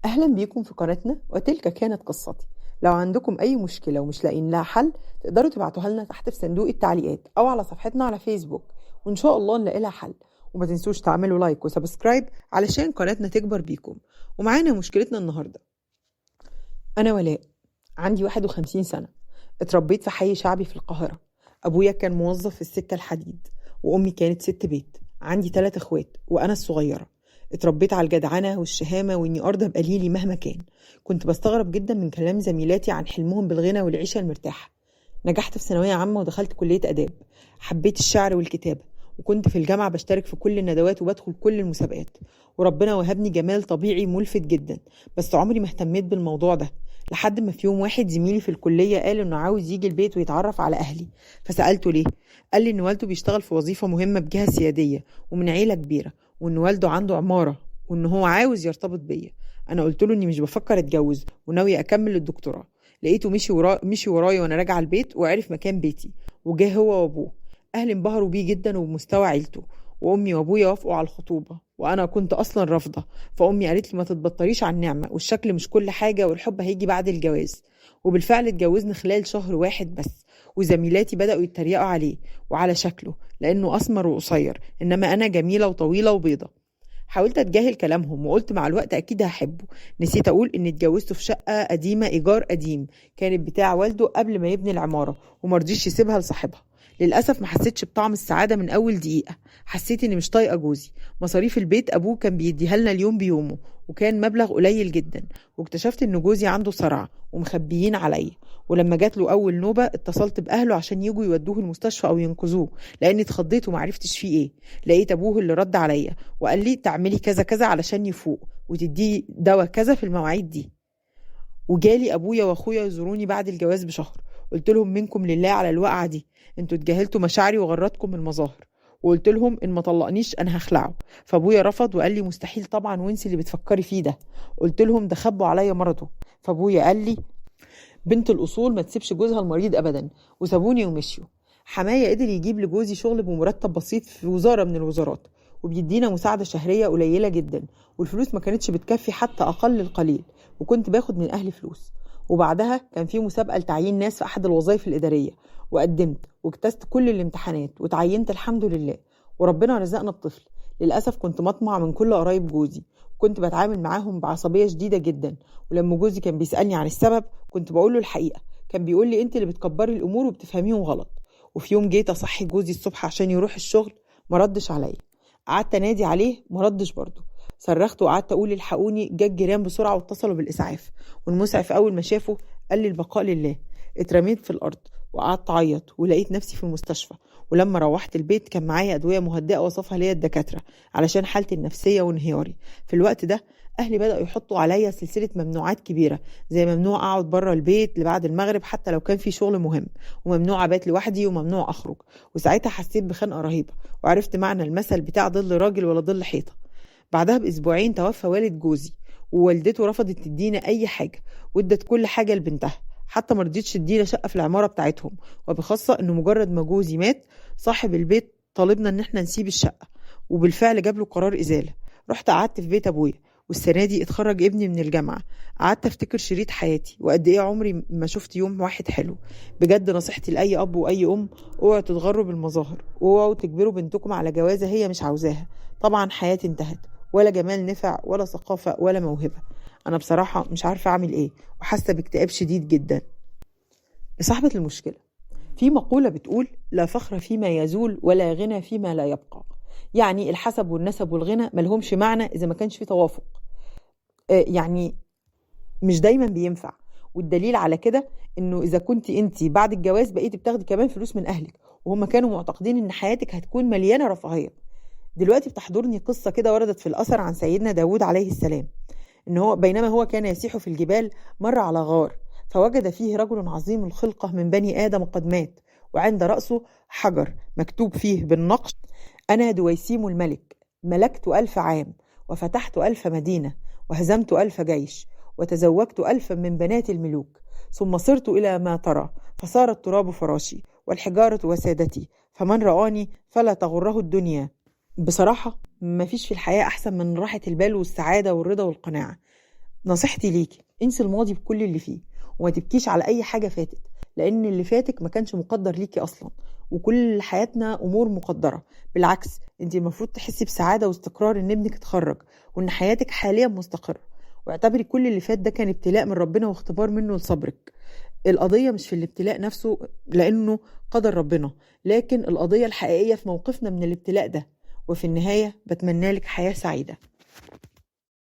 أهلا بيكم في قناتنا وتلك كانت قصتي. لو عندكم أي مشكلة ومش لاقيين لها حل تقدروا تبعتوها لنا تحت في صندوق التعليقات أو على صفحتنا على فيسبوك، وإن شاء الله نلاقي لها حل. وما تنسوش تعملوا لايك وسبسكرايب علشان قناتنا تكبر بيكم. ومعانا مشكلتنا النهاردة. أنا ولاء، عندي 51 سنة، اتربيت في حي شعبي في القاهرة. أبويا كان موظف في السكة الحديد، وأمي كانت ست بيت. عندي 3 اخوات وأنا الصغيرة. اتربيت على الجدعنة والشهامة وإني أرضى بقليلي مهما كان. كنت بستغرب جدا من كلام زميلاتي عن حلمهم بالغنى والعيشة المرتاحة. نجحت في ثانوية عامة ودخلت كلية آداب. حبيت الشعر والكتابة، وكنت في الجامعة بشترك في كل الندوات وبدخل كل المسابقات. وربنا وهبني جمال طبيعي ملفت جدا، بس عمري ما اهتميت بالموضوع ده. لحد ما في يوم واحد زميلي في الكلية قال إنه عاوز يجي البيت ويتعرف على أهلي، فسألته ليه. قال لي إن والده بيشتغل في وظيفة مهمة بجهة سيادية ومن عيلة كبيرة، وإن والده عنده عمارة، وإن هو عاوز يرتبط بيا. أنا قلت له إني مش بفكر أتجوز وناوي أكمل الدكتوراه. لقيته مشي ورايا وأنا راجعة البيت وعرف مكان بيتي، وجاه هو وأبوه. أهلي انبهروا بيه جدا وبمستوى عيلته، وأمي وأبويا وافقوا على الخطوبة، وأنا كنت أصلا رافضة. فأمي قالت لي ما تتبطريش على النعمة، والشكل مش كل حاجة، والحب هيجي بعد الجواز. وبالفعل اتجوزنا خلال شهر واحد بس. وزميلاتي بدأوا يتريقوا عليه وعلى شكله لأنه أسمر وقصير، إنما أنا جميلة وطويلة وبيضة. حاولت أتجاهل كلامهم وقلت مع الوقت أكيد هحبه. نسيت أقول إني اتجوزته في شقة قديمة إيجار قديم، كانت بتاع والده قبل ما يبني العمارة، ومرضيش يسيبها لصاحبها. للأسف ما حسيتش بطعم السعادة من أول دقيقة. حسيت إني مش طايقة جوزي. مصاريف البيت أبوه كان بيديها لنا اليوم بيومه، وكان مبلغ قليل جدا. واكتشفت إن جوزي عنده صرع ومخبيين عليا. ولما جات له أول نوبة اتصلت بأهله عشان يجوا يودوه المستشفى أو ينقذوه، لأني اتخضيت ومعرفتش فيه إيه. لقيت أبوه اللي رد عليا وقال لي تعملي كذا كذا علشان يفوق، وتديه دواء كذا في المواعيد دي. وجالي ابويا واخويا يزوروني بعد الجواز بشهر. قلت لهم منكم لله على الوقعه دي، انتوا اتجاهلتوا مشاعري وغرتكم المظاهر. وقلت لهم ان ما طلقنيش انا هخلعه. فابويا رفض وقال لي مستحيل طبعا، وانسي اللي بتفكري فيه ده. قلت لهم ده خبوا عليا مرضه. فابويا قال لي بنت الاصول ما تسيبش جوزها المريض ابدا، وسابوني ومشيوا. حماية قدر يجيب لجوزي شغل بمرتب بسيط في وزارة من الوزارات، وبيدينا مساعدة شهرية قليلة جدا، والفلوس ما كانتش بتكفي حتى أقل القليل، وكنت باخد من أهلي فلوس. وبعدها كان في مسابقة لتعيين ناس في أحد الوظائف الإدارية، وقدمت واجتزت كل الامتحانات وتعينت الحمد لله. وربنا رزقنا بطفل. للأسف كنت مطمع من كل قرايب جوزي، وكنت بتعامل معاهم بعصبية شديدة جدا. ولما جوزي كان بيسألني عن السبب كنت بقوله الحقيقة. كان بيقول لي انت اللي بتكبري الأمور وبتفهميهم غلط. وفي يوم جيت اصحي جوزي الصبح عشان يروح الشغل، ما ردش عليا. قعدت انادي عليه ما ردش برضه. صرخت وقعدت اقول الحقوني. جه الجيران بسرعه واتصلوا بالاسعاف، والمسعف اول ما شافه قال لي البقاء لله. اترميت في الارض وقعدت اعيط، ولقيت نفسي في المستشفى. ولما روحت البيت كان معايا ادويه مهدئه وصفها ليا الدكاتره علشان حالتي النفسيه وانهياري. في الوقت ده اهلي بداوا يحطوا عليا سلسله ممنوعات كبيره، زي ممنوع اقعد بره البيت لبعد المغرب حتى لو كان في شغل مهم، وممنوع ابات لوحدي، وممنوع اخرج. وساعتها حسيت بخنقه رهيبه، وعرفت معنى المثل بتاع ظل راجل ولا ظل حيطه. بعدها باسبوعين توفى والد جوزي، ووالدته رفضت تدينا اي حاجه، وادت كل حاجه لبنتها. حتى ما رضيتش تدينا شقه في العماره بتاعتهم، وبخاصه انه مجرد ما جوزي مات صاحب البيت طالبنا ان احنا نسيب الشقه، وبالفعل جاب له قرار ازاله. رحت قعدت في بيت ابويا، والسنه دي اتخرج ابني من الجامعه. قعدت افتكر شريط حياتي وقد ايه عمري ما شفت يوم واحد حلو. بجد نصيحتي لاي اب واي ام، اوعوا تتغروا بالمظاهر، واوعوا تجبروا بنتكم على جوازه هي مش عاوزاها. طبعا حياتي انتهت، ولا جمال نفع ولا ثقافه ولا موهبه. انا بصراحه مش عارفه اعمل ايه، وحاسه باكتئاب شديد جدا. لصاحبه المشكله، في مقوله بتقول لا فخر فيما يزول ولا غنى فيما لا يبقى. يعني الحسب والنسب والغنى ملهمش معنى اذا ما كانش في توافق. يعني مش دايما بينفع. والدليل على كده انه اذا كنت انت بعد الجواز بقيتي بتاخدي كمان فلوس من اهلك، وهم كانوا معتقدين ان حياتك هتكون مليانه رفاهيه. دلوقتي بتحضرني قصه كده وردت في الاثر عن سيدنا داود عليه السلام، ان هو بينما هو كان يسيح في الجبال مر على غار، فوجد فيه رجل عظيم الخلقه من بني ادم قد مات، وعند راسه حجر مكتوب فيه بالنقش: انا دويسيم الملك، ملكت 1000 عام، وفتحت 1000 مدينة، وهزمت 1000 جيش، وتزوجت 1000 من بنات الملوك، ثم صرت إلى ما ترى، فصار التراب فراشي والحجارة وسادتي، فمن رآني فلا تغره الدنيا. بصراحة مفيش في الحياة أحسن من راحة البال والسعادة والرضا والقناعة. نصيحتي ليكي انسي الماضي بكل اللي فيه، وما تبكيش على اي حاجة فاتت، لان اللي فاتك ما كانش مقدر ليكي اصلا. وكل حياتنا امور مقدرة. بالعكس، انت المفروض تحسي بسعادة واستقرار ان ابنك اتخرج، وان حياتك حاليا مستقرة. واعتبري كل اللي فات ده كان ابتلاء من ربنا واختبار منه لصبرك. القضية مش في الابتلاء نفسه لانه قدر ربنا، لكن القضية الحقيقية في موقفنا من الابتلاء ده. وفي النهاية بتمنى لك حياة سعيدة.